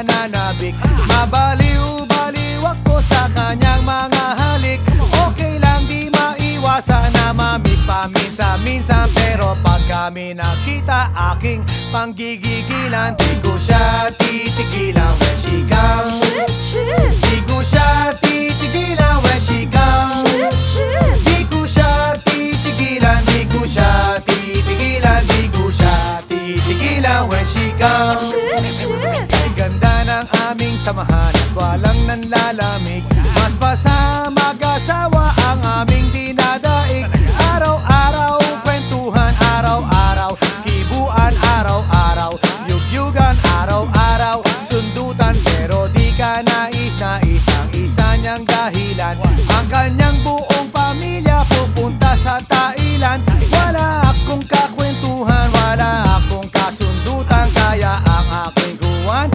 nananabik. Mabaliw-baliw ako sa kanyang mga halik. Okay lang di maiwasan na mamiss paminsan-minsan, pero pag kami nakita aking panggigigilan, di ko siya titigilan when she comes. Di ko siya titigilan when she comes. Di ko siya titigilan, di ko siya titigilan, di ko siya titigilan when she comes. Kay ganda ng aming samahan at walang nanlalamig, mas pa sa mag-asawa